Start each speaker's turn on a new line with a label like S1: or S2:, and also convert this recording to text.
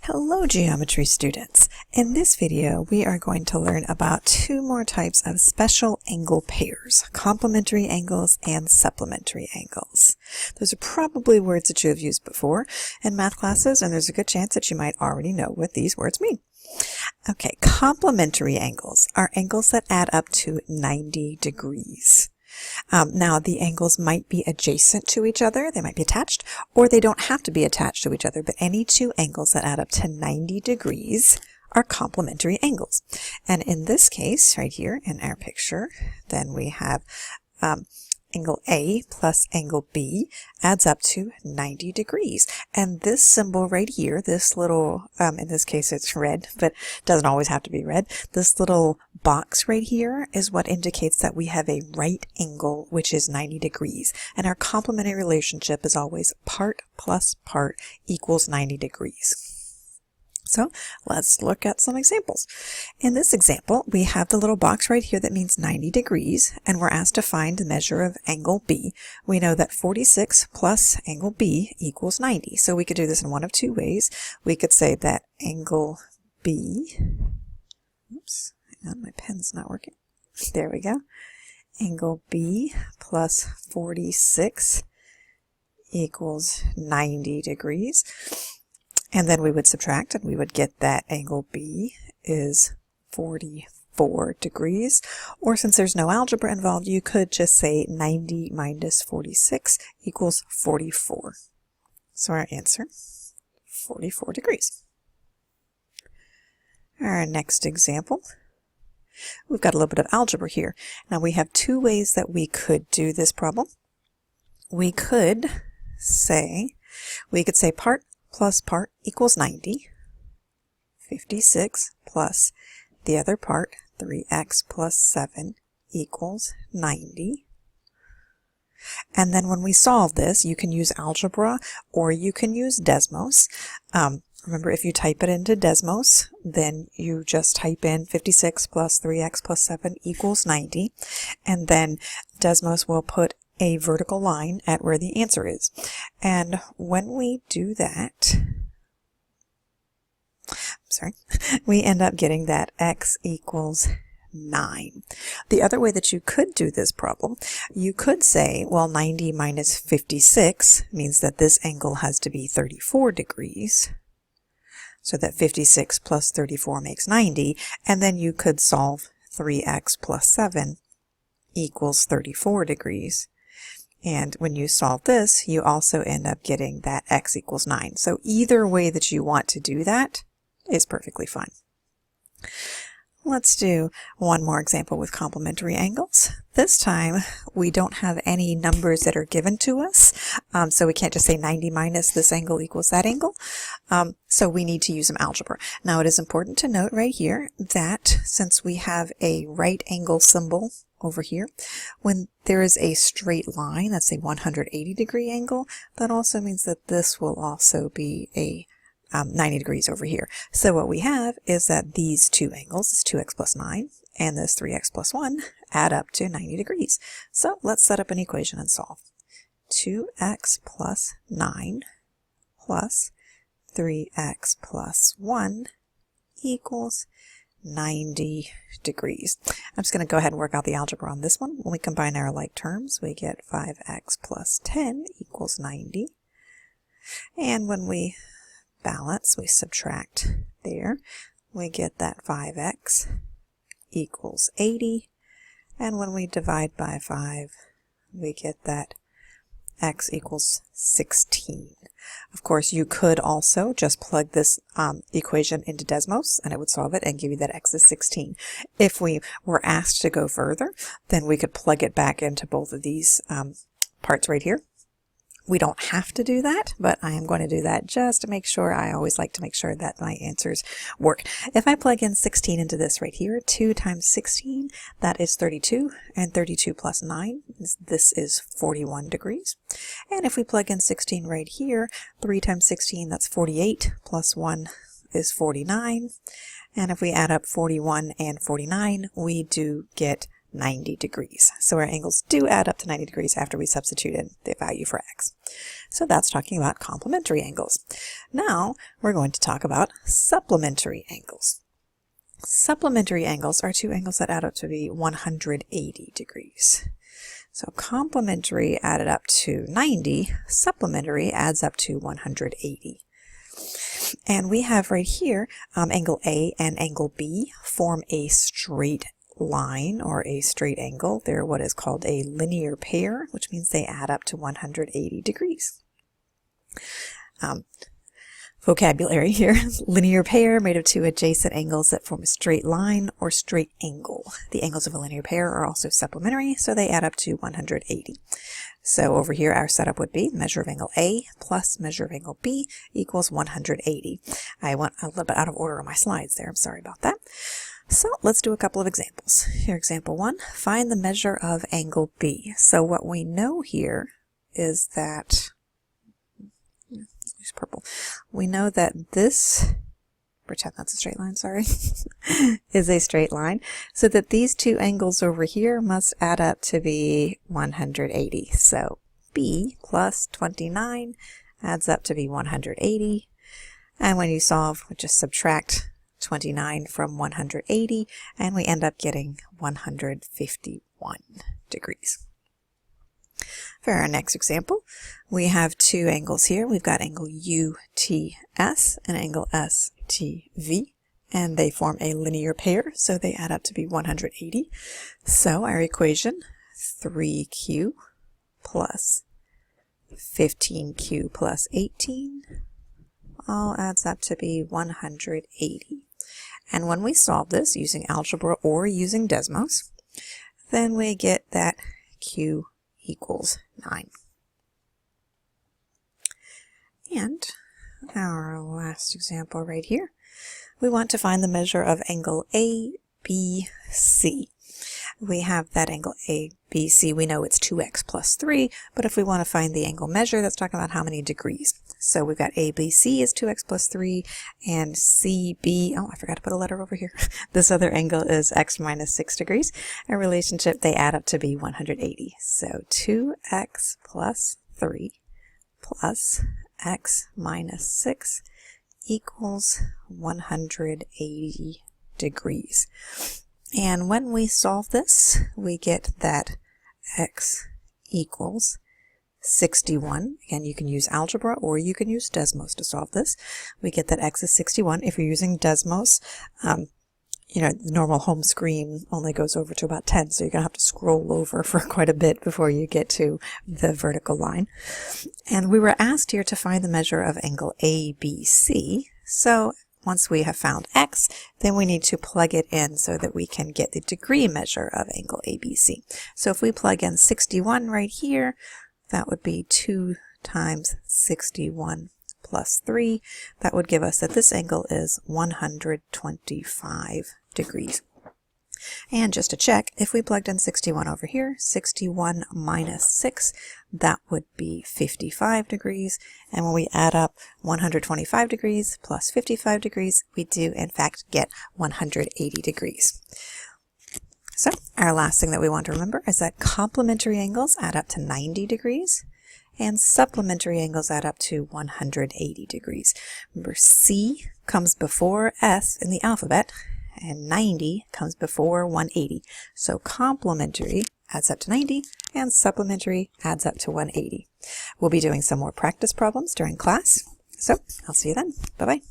S1: Hello geometry students! In this video we are going to learn about two more types of special angle pairs, complementary angles and supplementary angles. Those are probably words that you have used before in math classes, and there's a good chance that you might already know what these words mean. Okay, complementary angles are angles that add up to 90 degrees. Now the angles might be adjacent to each other, they might be attached, or they don't have to be attached to each other, but any two angles that add up to 90 degrees are complementary angles. And in this case, right here in our picture, then we have angle A plus angle B adds up to 90 degrees. And this symbol right here, this little, in this case it's red, but doesn't always have to be red, this little box right here is what indicates that we have a right angle which is 90 degrees. And our complementary relationship is always part plus part equals 90 degrees. So let's look at some examples. In this example, we have the little box right here that means 90 degrees, and we're asked to find the measure of angle B. We know that 46 plus angle B equals 90. So we could do this in one of two ways. We could say that angle B, oops, hang on, my pen's not working. There we go. Angle B plus 46 equals 90 degrees. And then we would subtract and we would get that angle B is 44 degrees. Or since there's no algebra involved, you could just say 90 minus 46 equals 44. So our answer, 44 degrees. Our next example, we've got a little bit of algebra here. Now we have two ways that we could do this problem. We could say part plus part equals 90, 56 plus the other part, 3x plus 7 equals 90. And then when we solve this, you can use algebra or you can use Desmos. Remember, if you type it into Desmos, then you just type in 56 plus 3x plus 7 equals 90, and then Desmos will put a vertical line at where the answer is. And when we do that, we end up getting that x equals 9. The other way that you could do this problem, you could say, well, 90 minus 56 means that this angle has to be 34 degrees. So that 56 plus 34 makes 90, and then you could solve 3x plus 7 equals 34 degrees. And when you solve this, you also end up getting that x equals 9. So either way that you want to do that is perfectly fine. Let's do one more example with complementary angles. This time, we don't have any numbers that are given to us, so we can't just say 90 minus this angle equals that angle. So we need to use some algebra. Now it is important to note right here that since we have a right angle symbol over here, when there is a straight line, that's a 180 degree angle, that also means that this will also be a 90 degrees over here. So what we have is that these two angles, this 2x plus 9 and this 3x plus 1, add up to 90 degrees. So let's set up an equation and solve. 2x plus 9 plus 3x plus 1 equals 90 degrees. I'm just going to go ahead and work out the algebra on this one. When we combine our like terms, we get 5x plus 10 equals 90. And when we balance, we subtract there, we get that 5x equals 80, and when we divide by 5, we get that x equals 16. Of course, you could also just plug this equation into Desmos, and it would solve it and give you that x is 16. If we were asked to go further, then we could plug it back into both of these parts right here. We don't have to do that, but I am going to do that just to make sure. I always like to make sure that my answers work. If I plug in 16 into this right here, 2 times 16, that is 32, and 32 plus 9, this is 41 degrees. And if we plug in 16 right here, 3 times 16, that's 48, plus 1 is 49. And if we add up 41 and 49, we do get 90 degrees. So our angles do add up to 90 degrees after we substitute in the value for x. So that's talking about complementary angles. Now we're going to talk about supplementary angles. Supplementary angles are two angles that add up to be 180 degrees. So complementary added up to 90, supplementary adds up to 180. And we have right here angle A and angle B form a straight line or a straight angle. They're what is called a linear pair, which means they add up to 180 degrees. Vocabulary here. Linear pair made of two adjacent angles that form a straight line or straight angle. The angles of a linear pair are also supplementary, so they add up to 180. So over here our setup would be measure of angle A plus measure of angle B equals 180. I went a little bit out of order on my slides there. I'm sorry about that. So let's do a couple of examples. Here, example 1, find the measure of angle B. So what we know here is that purple. We know that this, pretend that's a straight line, sorry, is a straight line, so that these two angles over here must add up to be 180. So B plus 29 adds up to be 180, and when you solve, we just subtract 29 from 180, and we end up getting 151 degrees. For our next example, we have two angles here. We've got angle UTS and angle STV, and they form a linear pair, so they add up to be 180. So our equation, 3q plus 15q plus 18, all adds up to be 180. And when we solve this using algebra or using Desmos, then we get that q equals 9. And our last example right here, we want to find the measure of angle ABC. We have that angle ABC. We know it's 2x plus 3, but if we want to find the angle measure, that's talking about how many degrees. So we've got ABC is 2x plus 3, and CB, oh, I forgot to put a letter over here. This other angle is x minus 6 degrees. A relationship, they add up to be 180. So 2x plus 3 plus x minus 6 equals 180 degrees. And when we solve this, we get that x equals 61. Again, you can use algebra or you can use Desmos to solve this. We get that x is 61. If you're using Desmos, you know, the normal home screen only goes over to about 10, so you're going to have to scroll over for quite a bit before you get to the vertical line. And we were asked here to find the measure of angle ABC. So once we have found x, then we need to plug it in so that we can get the degree measure of angle ABC. So if we plug in 61 right here, that would be 2 times 61 plus 3. That would give us that this angle is 125 degrees. And just to check, if we plugged in 61 over here, 61 minus 6, that would be 55 degrees. And when we add up 125 degrees plus 55 degrees, we do in fact get 180 degrees. So our last thing that we want to remember is that complementary angles add up to 90 degrees and supplementary angles add up to 180 degrees. Remember, C comes before S in the alphabet and 90 comes before 180. So complementary adds up to 90 and supplementary adds up to 180. We'll be doing some more practice problems during class. So I'll see you then. Bye-bye.